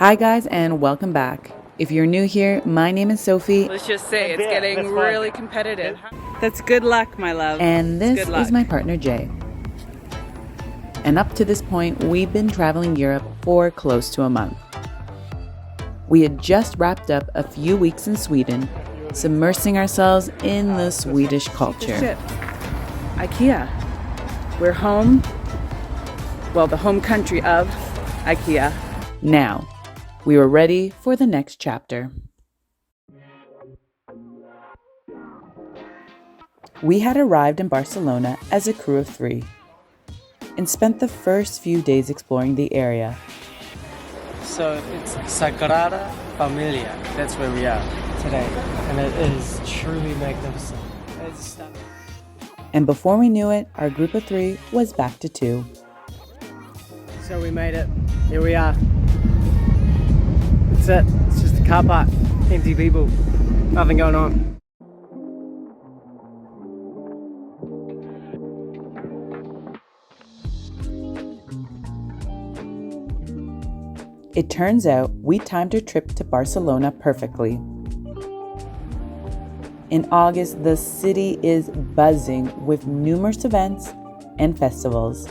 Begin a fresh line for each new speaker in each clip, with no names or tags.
Hi guys and welcome back. If you're new here, my name is Sophie.
Let's just say it's getting really competitive. That's good luck, my love.
And this is my partner Jay. And up to this point, we've been traveling Europe for close to a month. We had just wrapped up a few weeks in Sweden, submersing ourselves in the Swedish culture.
IKEA. We're home. Well, the home country of IKEA.
Now, we were ready for the next chapter. We had arrived in Barcelona as a crew of 3 and spent the first few days exploring the area.
So it's Sagrada Familia, that's where we are today, and it is truly magnificent. It's stunning.
And before we knew it, our group of 3 was back to 2.
So we made it, here we are. That's it, it's just a car park, empty people, nothing going on.
It turns out we timed our trip to Barcelona perfectly. In August, the city is buzzing with numerous events and festivals,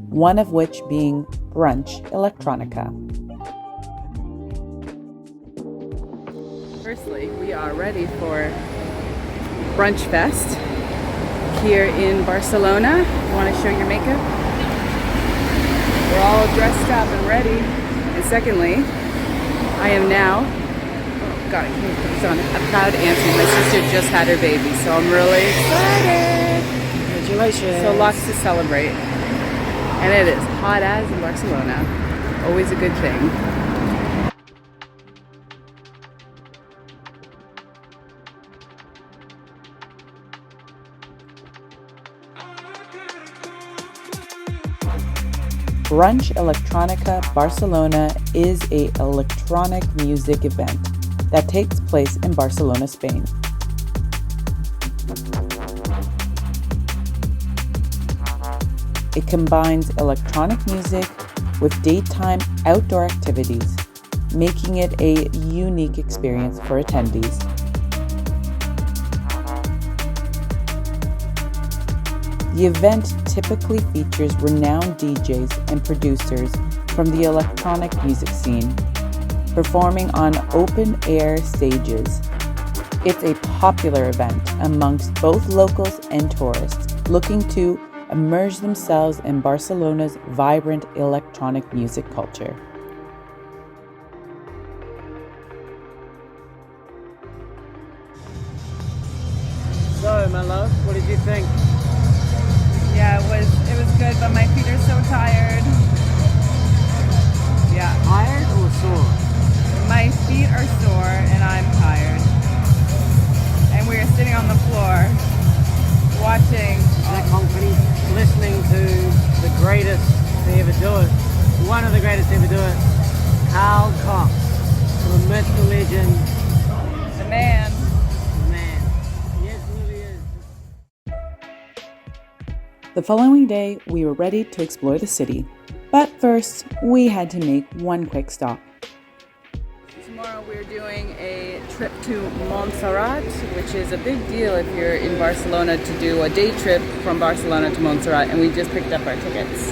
one of which being Brunch Electronica.
Firstly, we are ready for Brunch Fest here in Barcelona. You want to show your makeup? We're all dressed up and ready. And secondly, I am now, oh God, I can't put this on, a proud auntie. My sister just had her baby, so I'm really excited.
Congratulations.
So lots to celebrate. And it is hot as in Barcelona. Always a good thing.
Brunch Electronica Barcelona is an electronic music event that takes place in Barcelona, Spain. It combines electronic music with daytime outdoor activities, making it a unique experience for attendees. The event typically features renowned DJs and producers from the electronic music scene, performing on open-air stages. It's a popular event amongst both locals and tourists looking to immerse themselves in Barcelona's vibrant electronic music culture.
So, my love, what did you think?
Yeah, it was good, but my feet are so tired. Yeah.
Tired or sore?
My feet are sore and I'm tired. And we are sitting on the floor watching.
That company, listening to the greatest to ever do it. One of the greatest to ever do it. Carl Cox. The myth, the legend.
The man.
The man. He absolutely is.
The following day, we were ready to explore the city. But first, we had to make one quick stop.
Tomorrow we're doing a trip to Montserrat, which is a big deal if you're in Barcelona to do a day trip from Barcelona to Montserrat, and we just picked up our tickets.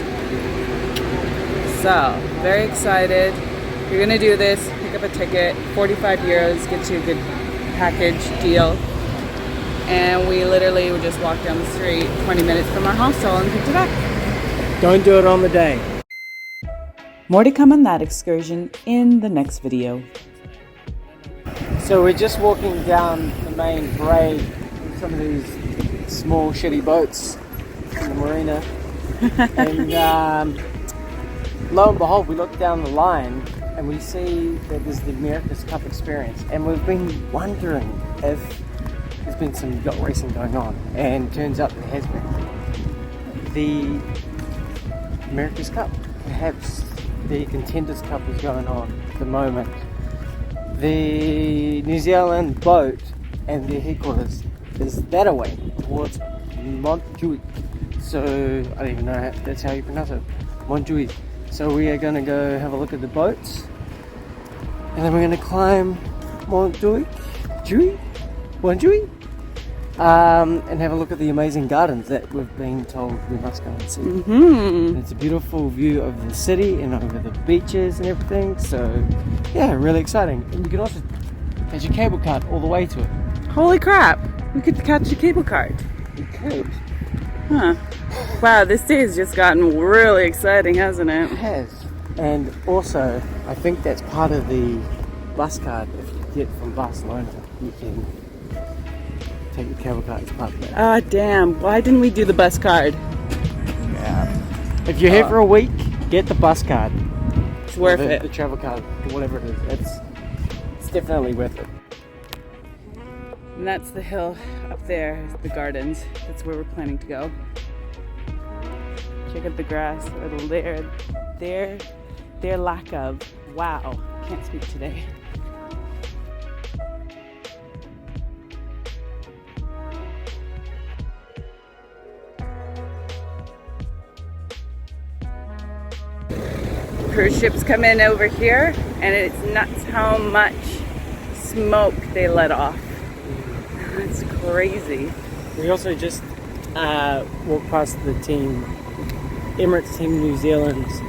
So, very excited. If you're gonna do this, pick up a ticket, 45 euros, gets you a good package deal. And we literally would just walk down the street 20 minutes from our hostel and picked it up.
Don't do it on the day.
More to come on that excursion in the next video.
So we're just walking down the main parade with some of these small shitty boats in the marina. And lo and behold, we look down the line and we see that there's the America's Cup experience. And we've been wondering if there's been some yacht racing going on. And turns out there has been. The America's Cup, perhaps the Contenders Cup is going on at the moment. The New Zealand boat and their headquarters is that away towards Montjuic. So I don't even know that's how you pronounce it. Montjuic. So we are going to go have a look at the boats And then we're going to climb Montjuic, and have a look at the amazing gardens that we've been told we must go and see. And it's a beautiful view of the city and over the beaches and everything. So yeah, really exciting. And we can also catch a cable car all the way to it.
Holy crap! We could catch a cable car.
We could.
Huh. Wow, this day has just gotten really exciting, hasn't it?
It has. And also, I think that's part of the bus card. If you get from Barcelona, you can take the cable card as part of that.
Ah, damn. Why didn't we do the bus card?
Yeah. If you're here for a week, get the bus card.
It's worth it.
The travel card, whatever it is. It's definitely worth it.
And that's the hill up there, the gardens. That's where we're planning to go. Check out the grass, or their lack of. Wow, can't speak today. Cruise ships come in over here, and it's nuts how much smoke they let off. It's crazy.
We also just walked past the Emirates Team New Zealand's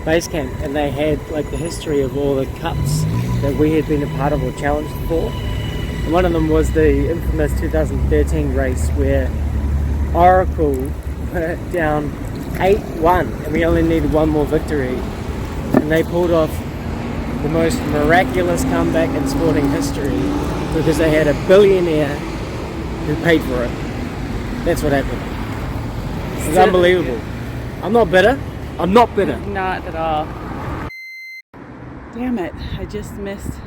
base camp, and they had like the history of all the cups that we had been a part of or challenged for. And one of them was the infamous 2013 race where Oracle were down 8-1 and we only needed one more victory, and they pulled off the most miraculous comeback in sporting history because they had a billionaire who paid for it. That's what happened. It was unbelievable. I'm not bitter.
Not at all. Damn it, I just missed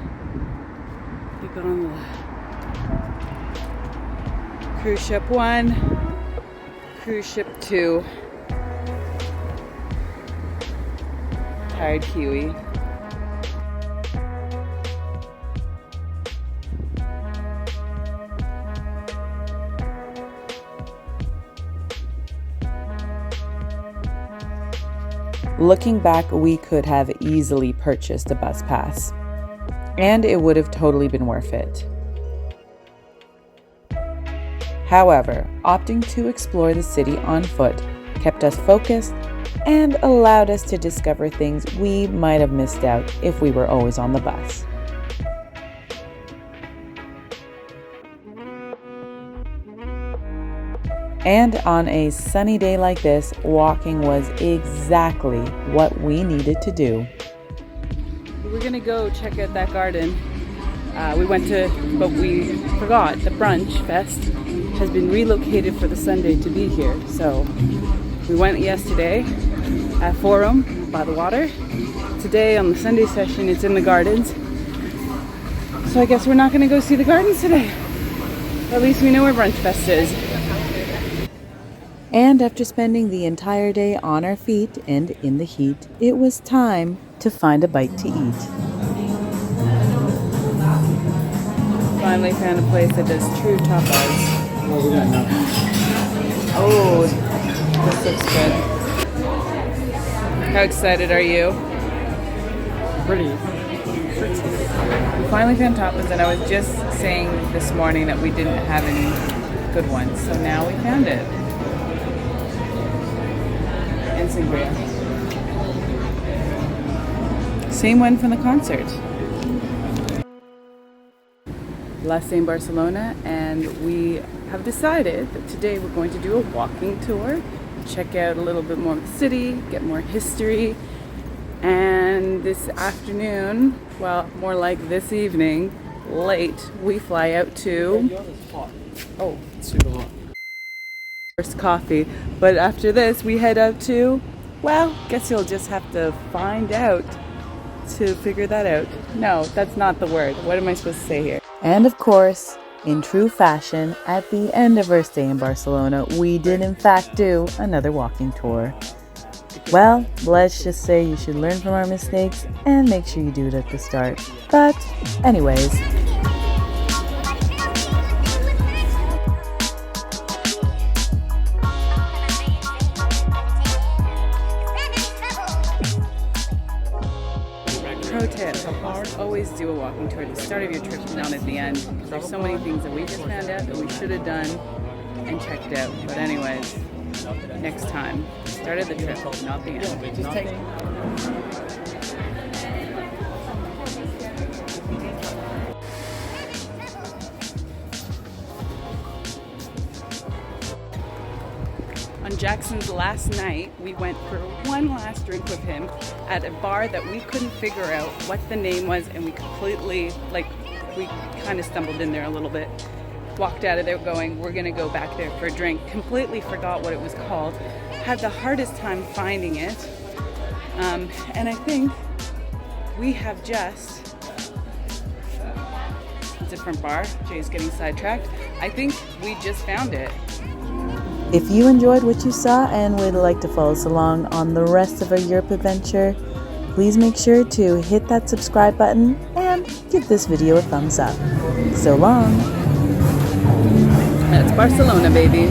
the gondola. Cruise ship 1, cruise ship 2. Tired Kiwi.
Looking back, we could have easily purchased a bus pass, and it would have totally been worth it. However, opting to explore the city on foot kept us focused and allowed us to discover things we might have missed out if we were always on the bus. And on a sunny day like this, walking was exactly what we needed to do.
We're gonna go check out that garden. But we forgot the Brunch Fest has been relocated for the Sunday to be here. So we went yesterday at Forum by the water. Today on the Sunday session, it's in the gardens. So I guess we're not gonna go see the gardens today. At least we know where Brunch Fest is.
And after spending the entire day on our feet and in the heat, it was time to find a bite to eat.
Finally found a place that does true tapas. Oh, this looks good. How excited are you?
Pretty.
We finally found tapas, and I was just saying this morning that we didn't have any good ones, so now we found it. And sangria. Same one from the concert. Last day in Barcelona, and we have decided that today we're going to do a walking tour, check out a little bit more of the city, get more history, and this afternoon, well, more like this evening, late, we fly out to...
Oh, it's super hot.
First coffee, but after this we head out to, well, guess you'll just have to find out to figure that out. No, that's not the word. What am I supposed to say here?
And of course, in true fashion, at the end of our stay in Barcelona, we did in fact do another walking tour. Well, let's just say you should learn from our mistakes and make sure you do it at the start. But anyways,
pro tip, Always do a walking tour at the start of your trip, not at the end. Because there's so many things that we just found out that we should have done and checked out. But anyways, next time, start of the trip, not the end.
Just take.
On Jackson's last night, we went for one last drink with him at a bar that we couldn't figure out what the name was, and we completely, we kind of stumbled in there a little bit. Walked out of there going, we're gonna go back there for a drink. Completely forgot what it was called. Had the hardest time finding it. And I think we have just, a different bar. Jay's getting sidetracked. I think we just found it.
If you enjoyed what you saw and would like to follow us along on the rest of our Europe adventure, please make sure to hit that subscribe button and give this video a thumbs up. So long!
That's Barcelona, baby.